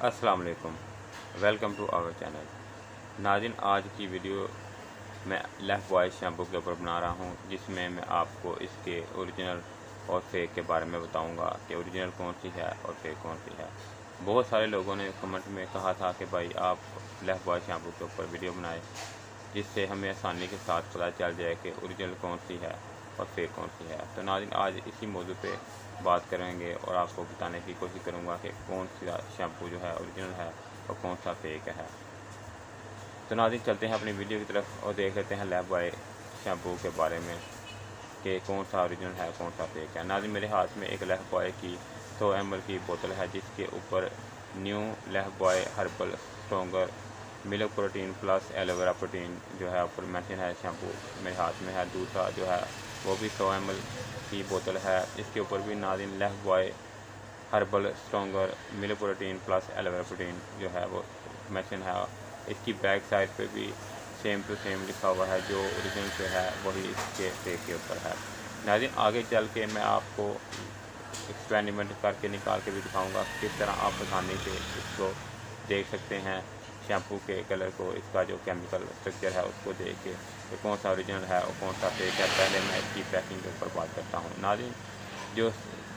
अस्सलाम वालेकुम, welcome to our channel. नाज़रीन, आज की वीडियो मैं लाइफबॉय शैम्पू के ऊपर बना रहा हूँ, जिसमें मैं आपको इसके ओरिजिनल और फेक के बारे में बताऊँगा कि ओरिजिनल कौन सी है और फेक कौन सी है। बहुत सारे लोगों ने कमेंट में कहा था कि भाई आप लाइफबॉय शैम्पू के ऊपर वीडियो बनाए, जिससे हमें आसानी के साथ पता चल जाए कि ओरिजिनल कौन सी है और फेक कौन सी है। तो नाज़रीन, आज इसी मौजू पे बात करेंगे और आपको बताने की कोशिश करूँगा कि कौन सा शैम्पू जो है ओरिजिनल है और कौन सा फेक है। तो नाज़रीन, चलते हैं अपनी वीडियो की तरफ और देख लेते हैं लाइफबॉय शैम्पू के बारे में कि कौन सा ओरिजिनल है कौन सा फेक है। नाज़रीन, मेरे हाथ में एक लाइफबॉय की 100 ml की बोतल है, जिसके ऊपर new Lifebuoy herbal stronger milk protein plus aloe vera protein जो है ऊपर मेंशन है। शैम्पू मेरे हाथ में है। दूसरा जो है वो भी 100 ml की बोतल है, इसके ऊपर भी नाज़रीन Lifebuoy herbal stronger milk protein plus aloe vera protein जो है वो मेंशन है। इसकी बैक साइड पे भी सेम टू सेम लिखा हुआ है, जो ओरिजिनल पे है वही इसके फेक के ऊपर है। नाज़रीन, आगे चल के मैं आपको एक्सपेरिमेंट करके निकाल के भी दिखाऊंगा किस तरह आप आसानी से इसको देख सकते हैं। शैम्पू के कलर को, इसका जो केमिकल स्ट्रक्चर है उसको देख के कि कौन सा ओरिजिनल है और कौन सा फेक है। पहले मैं इसकी पैकिंग के ऊपर बात करता हूँ। नाज़रीन, जो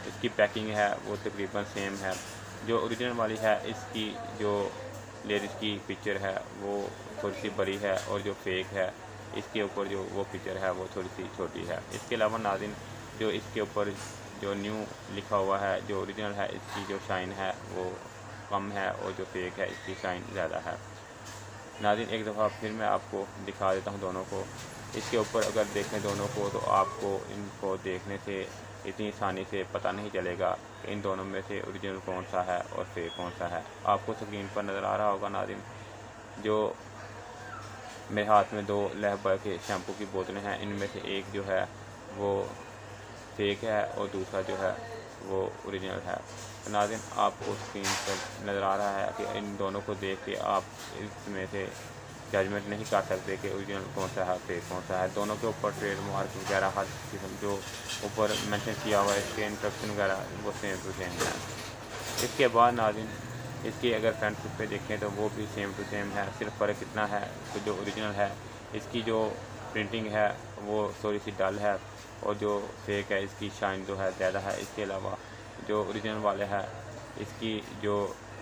इसकी पैकिंग है वो तकरीबन सेम है। जो ओरिजिनल वाली है, इसकी जो लेडीज़ की पिक्चर है वो थोड़ी सी बड़ी है, और जो फेक है इसके ऊपर जो वो पिक्चर है वो थोड़ी सी छोटी है। इसके अलावा नाज़रीन, जो इसके ऊपर जो न्यू लिखा हुआ है, जो ओरिजिनल है इसकी जो शाइन है वो कम है, और जो फेक है इसकी शाइन ज़्यादा है। नाज़रीन, एक दफ़ा फिर मैं आपको दिखा देता हूँ दोनों को। इसके ऊपर अगर देखें दोनों को तो आपको इनको देखने से इतनी आसानी से पता नहीं चलेगा कि इन दोनों में से ओरिजिनल कौन सा है और फेक कौन सा है। आपको स्क्रीन पर नज़र आ रहा होगा नाज़रीन, जो मेरे हाथ में 2 लाइफबॉय के शैम्पू की बोतलें हैं, इनमें से एक जो है वो फेक है और दूसरा जो है वो ओरिजिनल है। तो नाज़रीन, आपको स्क्रीन पर नज़र आ रहा है कि इन दोनों को देख के आप इसमें से जजमेंट नहीं कर सकते कि ओरिजिनल कौन सा है फेक कौन सा है। दोनों के ऊपर ट्रेड मार्क वगैरह हर किस्म जो ऊपर मेंशन किया हुआ है, इसके इंस्ट्रक्शन वगैरह वो सेम टू सेम है। इसके बाद नाज़रीन, इसकी अगर फ्रंट पे देखें तो वो भी सेम टू सेम है। सिर्फ फ़र्क इतना है कि जो ओरिजिनल है इसकी जो प्रिंटिंग है वो थोड़ी सी डल है, और जो फेक है इसकी शाइन जो है ज़्यादा है। इसके अलावा जो ओरिजिनल वाले है इसकी जो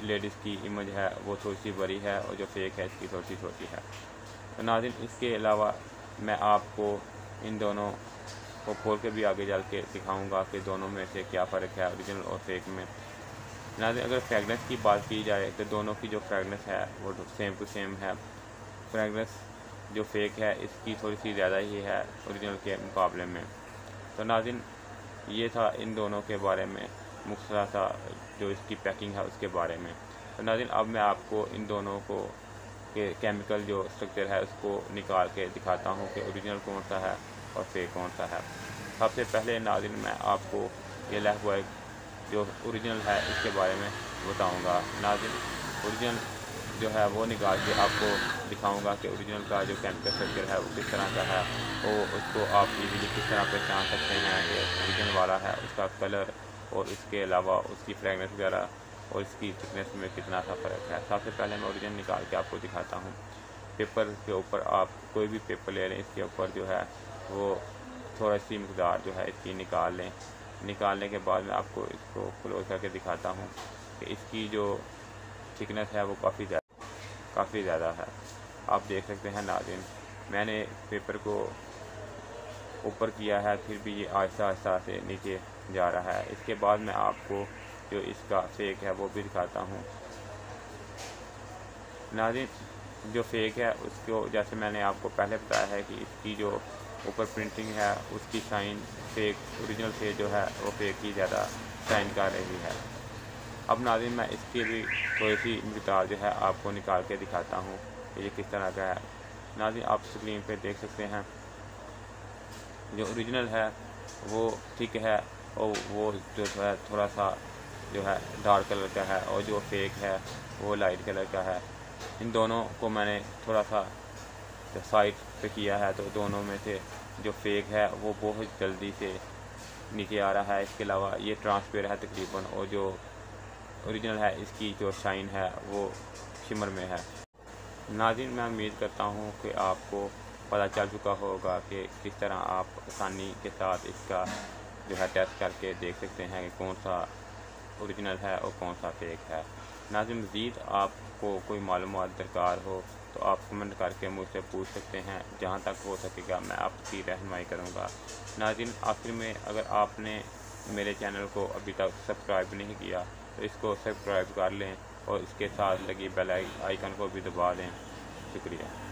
लेडीज़ की इमेज है वो थोड़ी सी बड़ी है, और जो फेक है इसकी थोड़ी सी छोटी है। तो नाज़रीन, इसके अलावा मैं आपको इन दोनों को खोल के भी आगे चल के दिखाऊँगा कि दोनों में से क्या फ़र्क है ओरिजिनल और फेक में। नाज़रीन, अगर फ्रेगनेंस की बात की जाए तो दोनों की जो फ्रेगनेंस है वो सेम टू सेम है। फ्रेगनेंस जो फेक है इसकी थोड़ी सी ज़्यादा ही है ओरिजिनल के मुकाबले में। तो नाज़रीन, ये था इन दोनों के बारे में मुख्तसर सा जो इसकी पैकिंग है उसके बारे में। तो नाज़रीन, अब मैं आपको इन दोनों को के केमिकल जो स्ट्रक्चर है उसको निकाल के दिखाता हूँ कि ओरिजिनल कौन सा है और फेक कौन सा है। सबसे पहले नाज़रीन, मैं आपको ये लाइफबॉय जो ओरिजिनल है इसके बारे में बताऊंगा। नाज़रीन, ओरिजिनल जो है वो निकाल के आपको दिखाऊंगा कि ओरिजिनल का जो केमिकल स्ट्रक्चर है वो किस तरह का है, और उसको आप इजीली किस तरह पहचान सकते हैं कि ओरिजिनल वाला है, उसका कलर और इसके अलावा उसकी फ्रेगनेंस वगैरह और इसकी थिकनेस में कितना सा फ़र्क है। सबसे पहले मैं ओरिजिनल निकाल के आपको दिखाता हूँ। पेपर के ऊपर आप कोई भी पेपर ले लें, इसके ऊपर जो है वो थोड़ा सी मकदार जो है इसकी निकाल लें। निकालने के बाद मैं आपको इसको क्लोज करके दिखाता हूँ कि इसकी जो थिकनेस है वो काफ़ी ज़्यादा है। आप देख सकते हैं नाज़रीन, मैंने पेपर को ऊपर किया है, फिर भी ये आहिस्ता आहिस्ता से नीचे जा रहा है। इसके बाद मैं आपको जो इसका फेक है वो भी दिखाता हूँ। नाज़रीन, जो फेक है उसको जैसे मैंने आपको पहले बताया है कि इसकी जो ऊपर प्रिंटिंग है उसकी शाइन फेक ओरिजिनल से जो है वो फेक ही ज़्यादा शाइन कर रही है। अब नाज़रीन, मैं इसकी भी थोड़ी सी मिकदार जो है आपको निकाल के दिखाता हूँ कि ये किस तरह का है। नाज़रीन, आप स्क्रीन पे देख सकते हैं जो ओरिजिनल है वो ठीक है, और वो जो है थोड़ा सा जो है डार्क कलर का है, और जो फेक है वो लाइट कलर का है। इन दोनों को मैंने थोड़ा सा साइड पे किया है, तो दोनों में से जो फेक है वो बहुत जल्दी से नीचे आ रहा है। इसके अलावा ये ट्रांसपेरेंट है तकरीबन, और जो ओरिजिनल है, इसकी जो शाइन है वो शिमर में है। नाज़रीन, मैं उम्मीद करता हूँ कि आपको पता चल चुका होगा कि किस तरह आप आसानी के साथ इसका जो है टेस्ट करके देख सकते हैं कि कौन सा ओरिजिनल है और कौन सा फेक है। नाज़रीन, मज़ीद आपको कोई मालूमात दरकार हो तो आप कमेंट करके मुझसे पूछ सकते हैं, जहाँ तक हो सकेगा मैं आपकी रहनुमाई करूँगा। नाज़रीन, आखिर में अगर आपने मेरे चैनल को अभी तक सब्सक्राइब नहीं किया तो इसको सब्सक्राइब कर लें और इसके साथ लगी बेल आइकन को भी दबा दें। शुक्रिया।